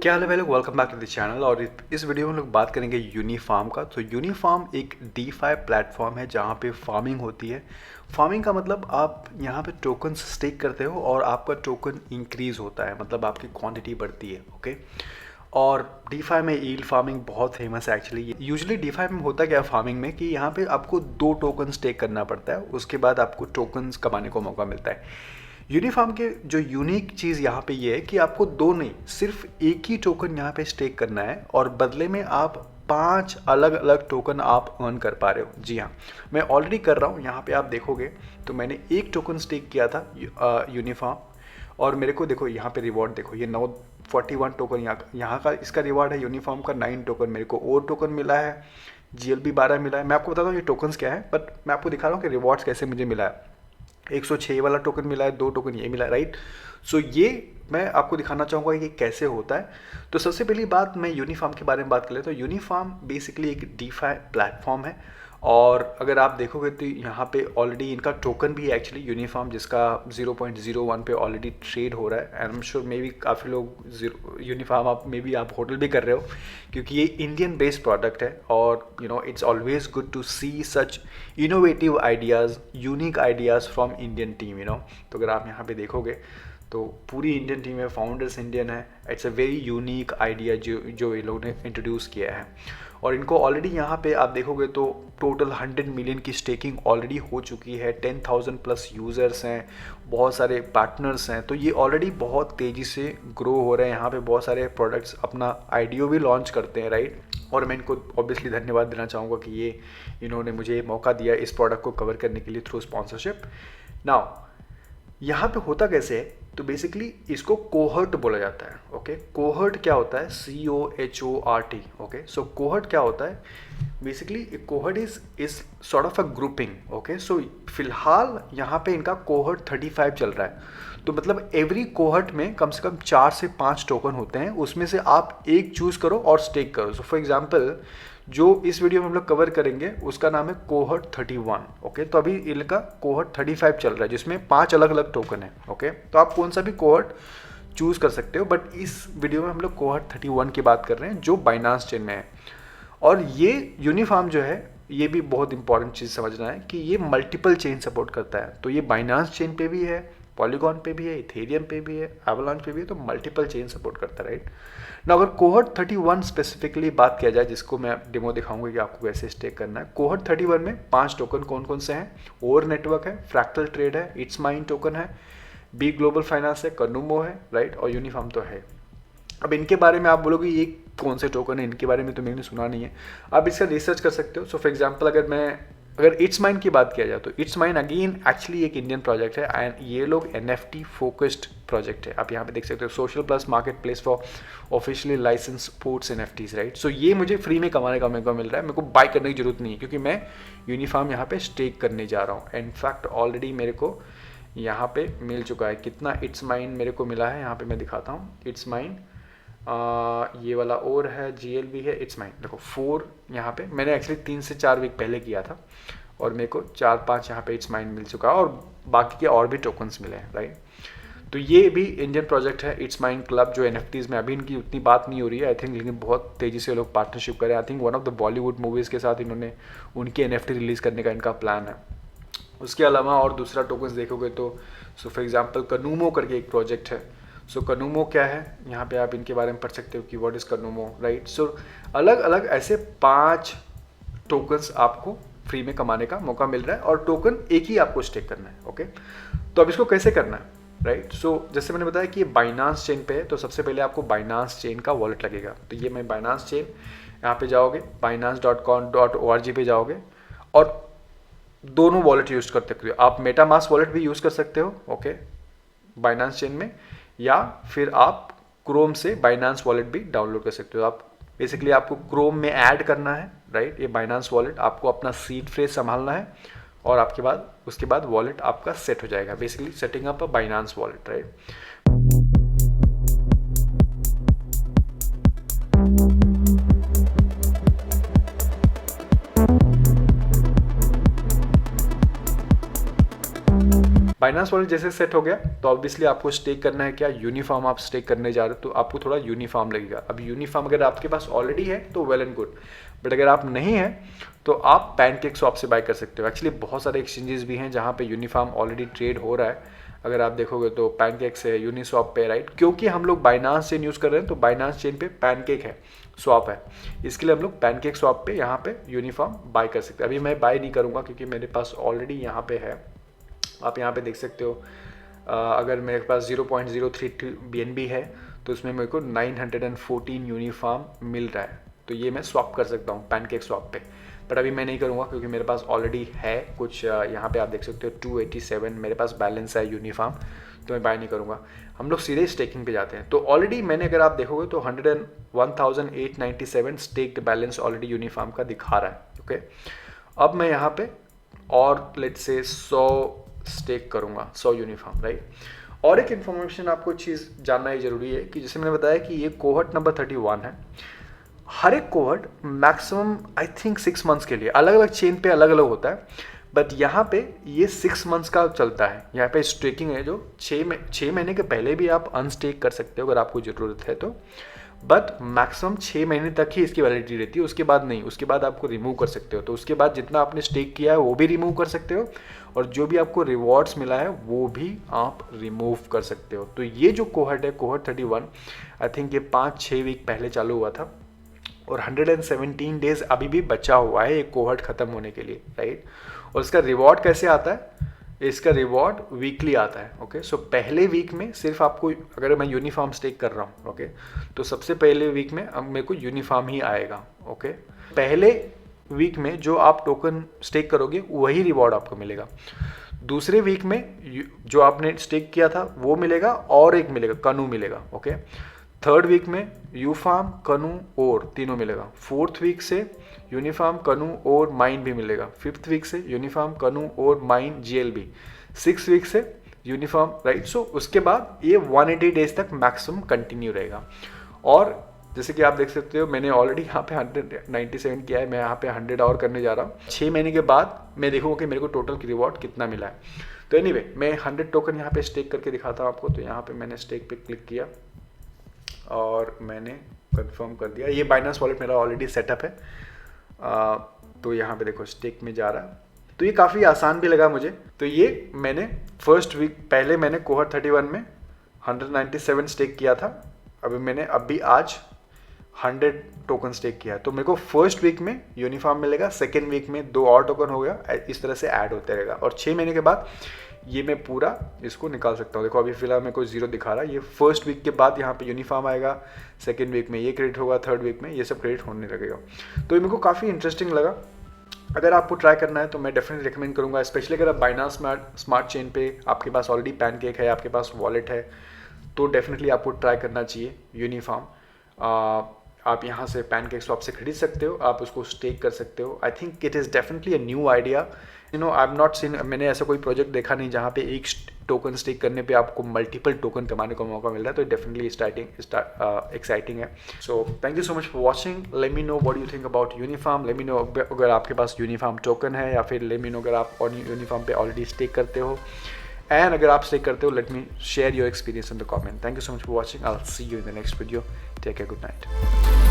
क्या हाल है भाई लोग, welcome back to the channel. और इस वीडियो में हम लोग बात करेंगे यूनिफार्म का। तो यूनिफार्म एक डीफाई प्लेटफॉर्म है जहाँ पे फार्मिंग होती है। फार्मिंग का मतलब आप यहाँ पे टोकन स्टेक करते हो और आपका टोकन इंक्रीज होता है, मतलब आपकी क्वांटिटी बढ़ती है। ओके। और डीफाई में ईल्ड फार्मिंग बहुत फेमस है एक्चुअली। यूजुअली डीफाई में होता क्या है फार्मिंग में कि यहाँ पे आपको 2 टोकन स्टेक करना पड़ता है, उसके बाद आपको टोकन्स कमाने को मौका मिलता है। यूनिफार्म के जो यूनिक चीज़ यहाँ पे ये है कि आपको 2 नहीं, सिर्फ एक ही टोकन यहाँ पे स्टेक करना है और बदले में आप 5 अलग अलग टोकन आप अर्न कर पा रहे हो। जी हाँ, मैं ऑलरेडी कर रहा हूँ। यहाँ पे आप देखोगे तो मैंने एक टोकन स्टेक किया था यूनिफार्म, और मेरे को देखो यहाँ पे रिवॉर्ड देखो, ये 941 टोकन यहाँ का इसका रिवॉर्ड है। यूनिफॉर्म का 9 टोकन मेरे को और टोकन मिला है, GLB 12 मिला है। मैं आपको बताता हूँ ये टोकन्स क्या है, बट मैं आपको दिखा रहा हूँ कि रिवॉर्ड्स कैसे मुझे मिला है। 106 वाला टोकन मिला है, 2 टोकन ये मिला है, राइट। सो ये मैं आपको दिखाना चाहूँगा कि कैसे होता है। तो सबसे पहली बात मैं यूनिफॉर्म के बारे में बात कर लेता हूँ। यूनिफॉर्म बेसिकली एक डीफाई प्लेटफॉर्म है, और अगर आप देखोगे तो यहाँ पे ऑलरेडी इनका टोकन भी है एक्चुअली यूनिफॉर्म, जिसका 0.01 पे ऑलरेडी ट्रेड हो रहा है। And I am sure may be काफ़ी लोग यूनिफॉर्म आप मे बी आप होटल भी कर रहे हो, क्योंकि ये इंडियन बेस्ड प्रोडक्ट है। और it's always good to see such innovative ideas, unique ideas from Indian team. तो अगर आप यहाँ पे देखोगे तो पूरी इंडियन टीम है, फाउंडर्स इंडियन है। It's a very unique idea जो ये लोगों ने इंट्रोड्यूस किया है। और इनको ऑलरेडी यहाँ पे आप देखोगे तो टोटल 100 मिलियन की स्टेकिंग ऑलरेडी हो चुकी है। 10,000 प्लस यूज़र्स हैं, बहुत सारे पार्टनर्स हैं। तो ये ऑलरेडी बहुत तेज़ी से ग्रो हो रहे हैं। यहाँ पे बहुत सारे प्रोडक्ट्स अपना आईडीओ भी लॉन्च करते हैं, राइट। और मैं इनको ऑब्वियसली धन्यवाद देना चाहूँगा कि इन्होंने मुझे मौका दिया इस प्रोडक्ट को कवर करने के लिए थ्रू स्पॉन्सरशिप। नाउ यहाँ पे होता कैसे है, तो बेसिकली इसको कोहर्ट बोला जाता है। ओके, कोहर्ट क्या होता है? COHORT। ओके, सो कोहर्ट क्या होता है? Basically cohort is sort of a grouping. Okay, so फिलहाल यहाँ पे इनका कोहर्ट 35 चल रहा है। तो मतलब एवरी कोहर्ट में कम से कम 4 से 5 टोकन होते हैं, उसमें से आप एक चूज करो और स्टेक करो। सो फॉर एग्जाम्पल जो इस वीडियो में हम लोग कवर करेंगे उसका नाम है कोहर्ट 31। ओके, तो अभी इनका कोहर्ट 35 चल रहा है, जिसमें 5 अलग अलग टोकन है। ओके, तो आप कौन सा भी कोहर्ट चूज कर सकते हो, बट इस वीडियो में हम लोग कोहर्ट 31 की बात कर रहे हैं जो बाइनांस चेन में है। और ये यूनिफॉर्म जो है, ये भी बहुत इंपॉर्टेंट चीज़ समझना है कि ये मल्टीपल चेन सपोर्ट करता है। तो ये बाइनांस चेन पे भी है, पॉलीगॉन पे भी है, इथेरियम पे भी है, एवलांच पे भी है। तो मल्टीपल चेन सपोर्ट करता है, राइट ना। अगर कोहर्ट 31 स्पेसिफिकली बात किया जाए, जिसको मैं डेमो दिखाऊंगा कि आपको कैसे स्टेक करना है। कोहर्ट 31 में 5 टोकन कौन कौन से हैं? ओवर नेटवर्क है, फ्रैक्टल ट्रेड है, इट्स माइन टोकन है, बी ग्लोबल फाइनेंस है, कनुमो है, राइट, और यूनिफॉर्म तो है। अब इनके बारे में आप बोलोगे ये कौन से टोकन है, इनके बारे में तो मैंने सुना नहीं है। आप इसका रिसर्च कर सकते हो। सो फॉर एग्जांपल अगर इट्स माइन की बात किया जाए तो इट्स माइन अगेन एक्चुअली एक इंडियन प्रोजेक्ट है, एंड ये लोग NFT फोकस्ड प्रोजेक्ट है। आप यहाँ पे देख सकते हो, social plus market place for officially license sports NFTs, right. So ये मुझे फ्री में कमाने का मौका मिल रहा है, मेरे को बाय करने की जरूरत नहीं है, क्योंकि मैं यूनिफॉर्म यहाँ पे स्टेक करने जा रहा हूँ। इनफैक्ट ऑलरेडी मेरे को यहाँ पे मिल चुका है। कितना इट्स माइन मेरे को मिला है, यहाँ पे मैं दिखाता हूँ। इट्स माइन ये वाला और है, GLB है, इट्स माइन देखो 4 यहाँ पे मैंने एक्चुअली 3 से 4 वीक पहले किया था, और मेरे को 4-5 यहाँ पे इट्स माइन मिल चुका है, और बाकी के और भी टोकन्स मिले हैं, राइट। तो ये भी इंडियन प्रोजेक्ट है, इट्स माइन क्लब, जो NFTs में अभी इनकी उतनी बात नहीं हो रही है आई थिंक, लेकिन बहुत तेज़ी से लोग पार्टनरशिप करें। I think one of the Bollywood movies के साथ इन्होंने उनकी NFT रिलीज़ करने का इनका प्लान है। उसके अलावा और दूसरा टोकन्स देखोगे तो सो फॉर एग्जांपल कनुमो करके एक प्रोजेक्ट है। सो कनुमो क्या है, यहाँ पे आप इनके बारे में पढ़ सकते हो कि व्हाट इज़ कनुमो, राइट। सो अलग अलग ऐसे 5 टोकन्स आपको फ्री में कमाने का मौका मिल रहा है, और टोकन एक ही आपको स्टेक करना है। ओके, तो अब इसको कैसे करना है, राइट। सो जैसे मैंने बताया कि ये बाइनांस चेन पे है, तो सबसे पहले आपको बाइनांस चेन का वॉलेट लगेगा। तो ये मैं बाइनांस चेन यहाँ पे जाओगे, binance.com.org पे जाओगे, और दोनों वॉलेट यूज कर सकते हो आप। मेटामास्क वॉलेट भी यूज कर सकते हो, ओके, बाइनांस चेन में, या फिर आप क्रोम से बाइनांस वॉलेट भी डाउनलोड कर सकते हो। आप बेसिकली आपको क्रोम में ऐड करना है, राइट, ये बाइनांस वॉलेट आपको अपना सीड फ्रेज संभालना है, और उसके बाद वॉलेट आपका सेट हो जाएगा। बेसिकली सेटिंग अप अ Binance wallet, right. Binance wallet जैसे सेट हो गया तो ऑब्वियसली आपको स्टेक करना है क्या, यूनिफॉर्म आप स्टेक करने जा रहे हो तो आपको थोड़ा यूनिफॉर्म लगेगा। अब यूनिफॉर्म अगर आपके पास ऑलरेडी है तो वेल एंड गुड, बट अगर आप नहीं है तो आप पैनकेक स्वैप से बाय कर सकते हो। एक्चुअली बहुत सारे एक्सचेंजेस भी हैं जहाँ पे यूनिफॉर्म ऑलरेडी ट्रेड हो रहा है। अगर आप देखोगे तो पैनकेक से यूनिस्वैप पे, राइट, क्योंकि हम लोग बाइनांस चेन यूज़ कर रहे हैं तो बाइनांस चेन पे पैनकेक है, स्वैप है, इसके लिए हम लोग पैनकेक स्वैप पे यहाँ पे यूनिफॉर्म बाय कर सकते हैं। अभी मैं बाय नहीं करूँगा क्योंकि मेरे पास ऑलरेडी यहाँ पे है, आप यहाँ पे देख सकते हो। अगर मेरे पास 0.032 BNB है तो उसमें मेरे को 914 यूनिफॉर्म मिल रहा है, तो ये मैं स्वैप कर सकता हूँ पैनकेक स्वैप पे। बट अभी मैं नहीं करूँगा क्योंकि मेरे पास ऑलरेडी है कुछ, यहाँ पे आप देख सकते हो 287 मेरे पास बैलेंस है यूनिफॉर्म, तो मैं बाय नहीं करूँगा। हम लोग सीधे स्टेकिंग पे जाते हैं। तो ऑलरेडी मैंने, अगर आप देखोगे तो 101,897 स्टेक्ड बैलेंस ऑलरेडी यूनिफॉर्म का दिखा रहा है। ओके, अब मैं यहाँ पे और लेट्स से 100 स्टेक करूँगा, 100 यूनिफॉर्म, राइट। और एक इन्फॉर्मेशन आपको चीज़ जानना ही जरूरी है कि जैसे मैंने बताया कि ये कोहर्ट नंबर 31 है। हर एक cohort maximum I think 6 months के लिए, अलग अलग चेन पे अलग अलग होता है, बट यहाँ पे ये 6 मंथ्स का चलता है। यहाँ पे स्टेकिंग है जो 6 महीने के पहले भी आप अनस्टेक कर सकते हो अगर आपको ज़रूरत है तो, बट मैक्सिमम 6 महीने तक ही इसकी वैलिडिटी रहती है, उसके बाद नहीं, उसके बाद आपको रिमूव कर सकते हो। तो उसके बाद जितना आपने स्टेक किया है वो भी रिमूव कर सकते हो, और जो भी आपको रिवॉर्ड्स मिला है वो भी आप रिमूव कर सकते हो। तो ये जो कोहर्ट है, कोहर्ट 31, आई थिंक ये 5-6 वीक पहले चालू हुआ था और 117 डेज अभी भी बचा हुआ है एक कोहर्ट खत्म होने के लिए, राइट। और इसका रिवॉर्ड कैसे आता है, इसका रिवॉर्ड वीकली आता है। ओके, सो पहले वीक में सिर्फ आपको, अगर मैं यूनिफॉर्म स्टेक कर रहा हूँ, ओके, तो सबसे पहले वीक में अब मेरे को यूनिफॉर्म ही आएगा। ओके, पहले वीक में जो आप टोकन स्टेक करोगे वही रिवॉर्ड आपको मिलेगा। दूसरे वीक में जो आपने स्टेक किया था वो मिलेगा, और एक मिलेगा, कनू मिलेगा। ओके, थर्ड वीक में यूफार्म, कनू और तीनों मिलेगा। फोर्थ वीक से यूनिफॉर्म, कनू और माइन भी मिलेगा। फिफ्थ वीक से यूनिफॉर्म, कनू और माइन, GLB। 6 वीक से यूनिफॉर्म, राइट। सो उसके बाद ये 180 डेज तक मैक्सिमम कंटिन्यू रहेगा। और जैसे कि आप देख सकते हो मैंने ऑलरेडी यहाँ पे 197 किया है, मैं यहाँ पे 100 और करने जा रहा हूँ। 6 महीने के बाद मैं देखूँगा कि मेरे को टोटल की रिवॉर्ड कितना मिला है। तो एनीवे, मैं 100 टोकन यहाँ पे स्टेक करके दिखाता हूँ आपको। तो यहाँ पे मैंने स्टेक पे क्लिक किया और मैंने कंफर्म कर दिया। ये बाइनांस वॉलेट मेरा ऑलरेडी सेटअप है। तो यहाँ पे देखो स्टेक में जा रहा है, तो ये काफ़ी आसान भी लगा मुझे। तो ये मैंने फर्स्ट वीक पहले मैंने कोहर्ट 31 में 197 स्टेक किया था, अभी आज 100 टोकन स्टेक किया है। तो मेरे को फर्स्ट वीक में यूनिफॉर्म मिलेगा, सेकेंड वीक में 2 और टोकन हो गया, इस तरह से ऐड होते रहेगा। और 6 महीने के बाद ये मैं पूरा इसको निकाल सकता हूँ। देखो अभी फिलहाल मेरे को 0 दिखा रहा है। ये फर्स्ट वीक के बाद यहाँ पे यूनिफॉर्म आएगा, सेकेंड वीक में ये क्रेडिट होगा, थर्ड वीक में ये सब क्रेडिट होने लगेगा। तो ये मेरे को काफ़ी इंटरेस्टिंग लगा। अगर आपको ट्राई करना है तो मैं डेफिनेटली रिकमेंड करूँगा, स्पेशली अगर आप बाइनांस स्मार्ट चेन पे आपके पास ऑलरेडी पैनकेक है, आपके पास वॉलेट है, तो डेफिनेटली आपको ट्राई करना चाहिए यूनिफॉर्म। आप यहाँ से पैनकेक स्वैप से खरीद सकते हो, आप उसको स्टेक कर सकते हो। I think it is definitely a new idea. I am not seen, मैंने ऐसा कोई प्रोजेक्ट देखा नहीं जहाँ पे एक टोकन स्टेक करने पे आपको मल्टीपल टोकन कमाने का मौका मिल रहा है। तो डेफिनेटली एक्साइटिंग है। So thank you so much for watching. Let me know what you think about uniform. Let me know अगर आपके पास यूनिफॉर्म टोकन है, या फिर लेट मी नो अगर आप यूनिफॉर्म पे ऑलरेडी स्टेक करते हो। एंड अगर आप स्टेक करते हो, let me share your experience in the comment. Thank you so much for watching. I will see you in the next video. Take care, good night.